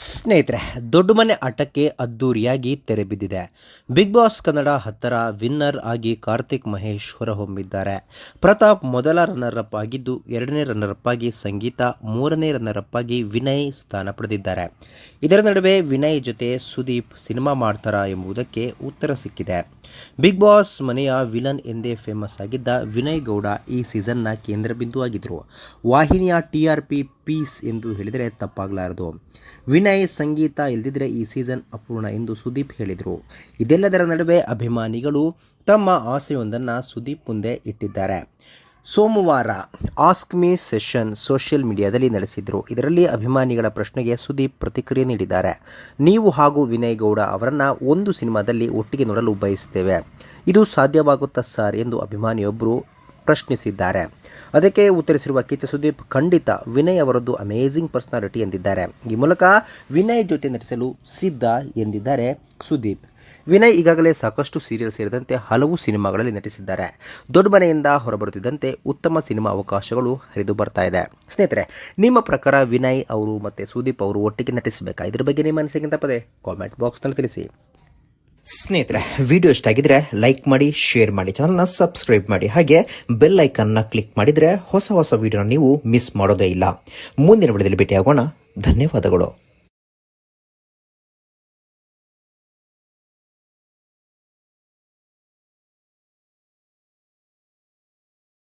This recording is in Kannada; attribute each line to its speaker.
Speaker 1: ಸ್ನೇಹಿತರೆ, ದೊಡ್ಡ ಮನೆ ಆಟಕ್ಕೆ ಅದ್ದೂರಿಯಾಗಿ ತೆರೆ ಬಿದ್ದಿದೆ. ಬಿಗ್ ಬಾಸ್ ಕನ್ನಡ 10ರ ವಿನ್ನರ್ ಆಗಿ ಕಾರ್ತಿಕ್ ಮಹೇಶ್ ಹೊರಹೊಮ್ಮಿದ್ದಾರೆ. ಪ್ರತಾಪ್ ಮೊದಲ ರನ್ನರ್ ಅಪ್ ಆಗಿದ್ದು, ಎರಡನೇ ರನ್ನರ್ ಅಪ್ ಆಗಿ ಸಂಗೀತ, ಮೂರನೇ ರನ್ನರ್ ಅಪ್ ಆಗಿ ವಿನಯ್ ಸ್ಥಾನ ಪಡೆದಿದ್ದಾರೆ. ಇದರ ನಡುವೆ ವಿನಯ್ ಜೊತೆ ಸುದೀಪ್ ಸಿನಿಮಾ ಮಾಡ್ತಾರಾ ಎಂಬುದಕ್ಕೆ ಉತ್ತರ ಸಿಕ್ಕಿದೆ. ಬಿಗ್ ಬಾಸ್ ಮನೆಯ ವಿಲನ್ ಎಂದೇ ಫೇಮಸ್ ಆಗಿದ್ದ ವಿನಯ್ ಗೌಡ ಈ ಸೀಸನ್ನ ಕೇಂದ್ರ ಬಿಂದು ಆಗಿದ್ದರು. ವಾಹಿನಿಯ TRP ಪೀಸ್ ಎಂದು ಹೇಳಿದರೆ ತಪ್ಪಾಗಲಾರದು. ವಿನಯ್ ಸಂಗೀತ ಇಲ್ಲದಿದ್ದರೆ ಈ ಸೀಸನ್ ಅಪೂರ್ಣ ಎಂದು ಸುದೀಪ್ ಹೇಳಿದರು. ಇದೆಲ್ಲದರ ನಡುವೆ ಅಭಿಮಾನಿಗಳು ತಮ್ಮ ಆಸೆಯೊಂದನ್ನು ಸುದೀಪ್ ಮುಂದೆ ಇಟ್ಟಿದ್ದಾರೆ. ಸೋಮವಾರ ಆಸ್ಕ್ ಮೀ ಸೆಷನ್ ಸೋಷಿಯಲ್ ಮೀಡಿಯಾದಲ್ಲಿ ನಡೆಸಿದರು. ಇದರಲ್ಲಿ ಅಭಿಮಾನಿಗಳ ಪ್ರಶ್ನೆಗೆ ಸುದೀಪ್ ಪ್ರತಿಕ್ರಿಯೆ ನೀಡಿದ್ದಾರೆ. ನೀವು ಹಾಗೂ ವಿನಯ್ ಗೌಡ ಅವರನ್ನು ಒಂದು ಸಿನಿಮಾದಲ್ಲಿ ಒಟ್ಟಿಗೆ ನೋಡಲು ಬಯಸ್ತೇವೆ. ಇದು ಸಾಧ್ಯವಾಗುತ್ತಾ ಸರ್ ಎಂದು ಅಭಿಮಾನಿಯೊಬ್ಬರು ಪ್ರಶ್ನಿಸಿದ್ದಾರೆ. ಅದಕ್ಕೆ ಉತ್ತರಿಸಿರುವ ಕಿಚ್ಚ ಸುದೀಪ್, ಖಂಡಿತ ವಿನಯ್ ಅವರದ್ದು ಅಮೇಜಿಂಗ್ ಪರ್ಸನಾಲಿಟಿ ಎಂದಿದ್ದಾರೆ. ಈ ಮೂಲಕ ವಿನಯ್ ಜೊತೆ ನಟಿಸಲು ಸಿದ್ಧ ಎಂದಿದ್ದಾರೆ ಸುದೀಪ್. ವಿನಯ್ ಈಗಾಗಲೇ ಸಾಕಷ್ಟು ಸೀರಿಯಲ್ ಸೇರಿದಂತೆ ಹಲವು ಸಿನಿಮಾಗಳಲ್ಲಿ ನಟಿಸಿದ್ದಾರೆ. ದೊಡ್ಡ ಮನೆಯಿಂದ ಹೊರಬರುತ್ತಿದ್ದಂತೆ ಉತ್ತಮ ಸಿನಿಮಾ ಅವಕಾಶಗಳು ಹರಿದು ಬರ್ತಾ ಇದೆ. ಸ್ನೇಹಿತರೆ, ನಿಮ್ಮ ಪ್ರಕಾರ ವಿನಯ್ ಅವರು ಮತ್ತು ಸುದೀಪ್ ಅವರು ಒಟ್ಟಿಗೆ ನಟಿಸಬೇಕಾ? ಇದ್ರ ಬಗ್ಗೆ ನಿಮ್ಮ ಅನಿಸಿಕೆ ತಪ್ಪದೆ ಕಾಮೆಂಟ್ ಬಾಕ್ಸ್ನಲ್ಲಿ ತಿಳಿಸಿ. ಸ್ನೇಹಿತರೆ, ವಿಡಿಯೋ ಇಷ್ಟ ಆಗಿದ್ರೆ ಲೈಕ್ ಮಾಡಿ, ಶೇರ್ ಮಾಡಿ, ಚಾನಲ್ನ ಸಬ್ಸ್ಕ್ರೈಬ್ ಮಾಡಿ, ಹಾಗೆ ಬೆಲ್ ಐಕನ್ನ ಕ್ಲಿಕ್ ಮಾಡಿದರೆ ಹೊಸ ವಿಡಿಯೋನ ನೀವು ಮಿಸ್ ಮಾಡೋದೇ ಇಲ್ಲ. ಮುಂದಿನ ವಿಡಿಯೋದಲ್ಲಿ ಭೇಟಿಯಾಗೋಣ. ಧನ್ಯವಾದಗಳು.